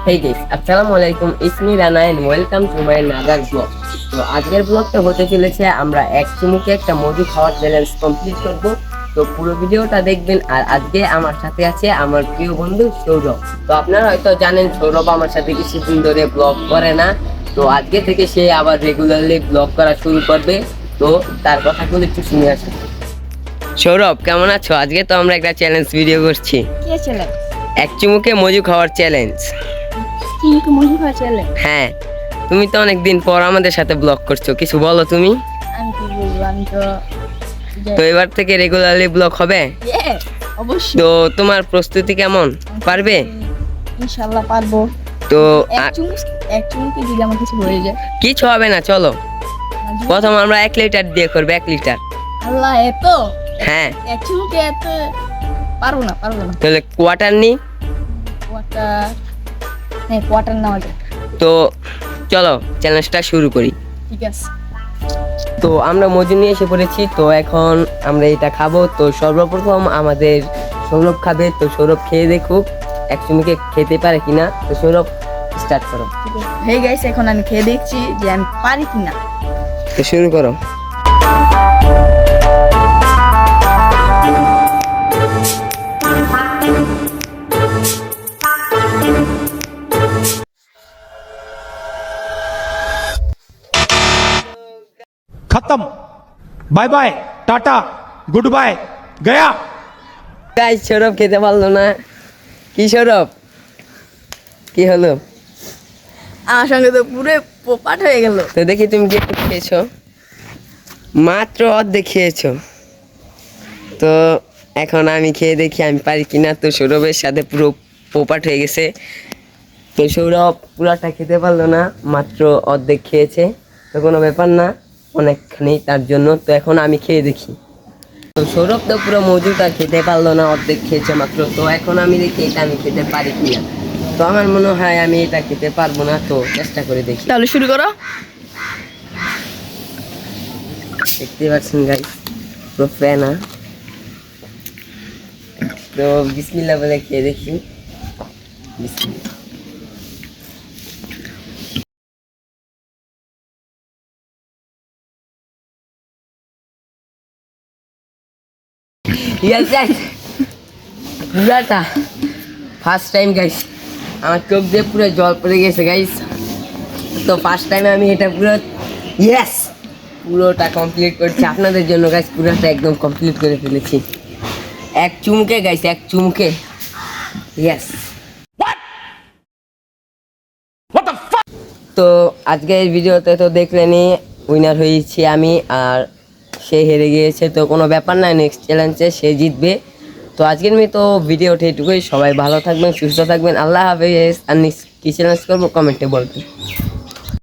Hey guys, আসসালামু আলাইকুম, it's me Rana and welcome to my another blog. তো আজকের ব্লগটা হতে চলেছে আমরা এক চুমুকে একটা মধু খাওয়ার চ্যালেঞ্জ কমপ্লিট করব। তো পুরো ভিডিওটা দেখবেন। আর আজকে আমার সাথে আছে আমার প্রিয় বন্ধু সৌরভ। তো আপনারা হয়তো জানেন সৌরভ আমার সাথে কিছুদিন ধরে ব্লগ করে না, তো আজকে থেকে সে আবার রেগুলারলি ব্লগ করা শুরু করবে। তো তার কথাগুলো একটু শুনে আসুন। সৌরভ, কেমন আছো? আজকে তো আমরা একটা চ্যালেঞ্জ ভিডিও করছি, কে চ্যালেঞ্জ? এক চুমুকে মধু খাওয়ার চ্যালেঞ্জ। চুমুকে মধু খাওয়ার চ্যালেঞ্জ? হ্যাঁ, তুমি তো অনেকদিন পর আমাদের সাথে ব্লগ করছো, কিছু বলো তুমি। আমি কি বলবো, আমি তো তো এবার থেকে রেগুলারলি ব্লগ হবে অবশ্যই। তো তোমার প্রস্তুতি কেমন? পারবে? ইনশাআল্লাহ পারবো। তো এক চুমুকে যদি আমার কিছু হয়ে যায়, কিছু হবে না, চলো প্রথম আমরা 1 লিটার দিয়ে করবো, 1 লিটার। আল্লাহ, এত হ্যাঁ, এক চুমুকে এত পারবো না। তাহলে কোয়ার্টার নি। কোয়ার্টার? হ্যাঁ, কোয়ার্টার নেওয়া যায়। তো চলো চ্যালেঞ্জটা শুরু করি। ঠিক আছে। তো আমরা মজু নিয়ে এসে পড়েছি, তো এখন আমরা এটা খাবো। তো সর্বপ্রথম আমাদের সৌরভ খাবে। তো সৌরভ খেয়ে দেখুক এক চুমুকে খেতে পারে কিনা। তো সৌরভ স্টার্ট করো। হে গাইস, এখন আমি খেয়ে দেখছি যে আমি পারি কিনা। তো শুরু করো। खत्म। Bye bye, tata, goodbye, गया। গাইস, সৌরভ খেতে পারলো না। কি সৌরভ, কি হলো? আমার সঙ্গে তো পুরো পোপাট হয়ে গেল। তো দেখি তুমি কি খেয়েছো? মাত্র অর্ধেক খেয়েছো। তো এখন আমি খেয়ে দেখি আমি পারি কিনা। তো সৌরভের সাথে পুরো পোপাট হয়ে গেছে। তো সৌরভ পুরাটা খেতে পারলো না, মাত্র অর্ধেক খেয়েছে। তো কোনো ব্যাপার না, অনেকখানি তার জন্য। তো এখন আমি খেয়ে দেখি। তো সৌরভ তো পুরো মজুটা খেতে পারলো না, অর্ধেক খেয়েছে মাত্র। তো এখন আমি দেখি এটা আমি খেতে পারি কিনা। তো আমার মনে হয় আমি এটা খেতে পারবো না, তো চেষ্টা করে দেখি। তাহলে শুরু করো। দেখতে পাচ্ছেন গাইস, পুরো ফেনা। তো বিসমিল্লাহ বলে খেয়ে দেখি। বিসমিল্লাহ। Yes, guys. পুরাটা ফার্স্ট টাইম গাইস, আমার চোখ দিয়ে পুরো জল পড়ে গেছে গাইস। তো ফার্স্ট টাইমে আমি এটা পুরোটা কমপ্লিট করছি আপনাদের জন্য গাইস। পুরোটা একদম কমপ্লিট করে ফেলেছি এক চুমুকে গাইস, এক চুমুকে। ইয়েস। তো আজকের ভিডিওতে তো দেখলেনই উইনার হয়েছি আমি, আর সে হেরে গিয়েছে। তো কোনো ব্যাপার না, নেক্সট চ্যালেঞ্জে সে জিতবে। তো আজকের মতো ভিডিওটা এটুকুই। সবাই ভালো থাকবেন, সুস্থ থাকবেন। আল্লাহ হাফেজ। আর নেক্সট কী চ্যালেঞ্জ করবো কমেন্টে বলবেন।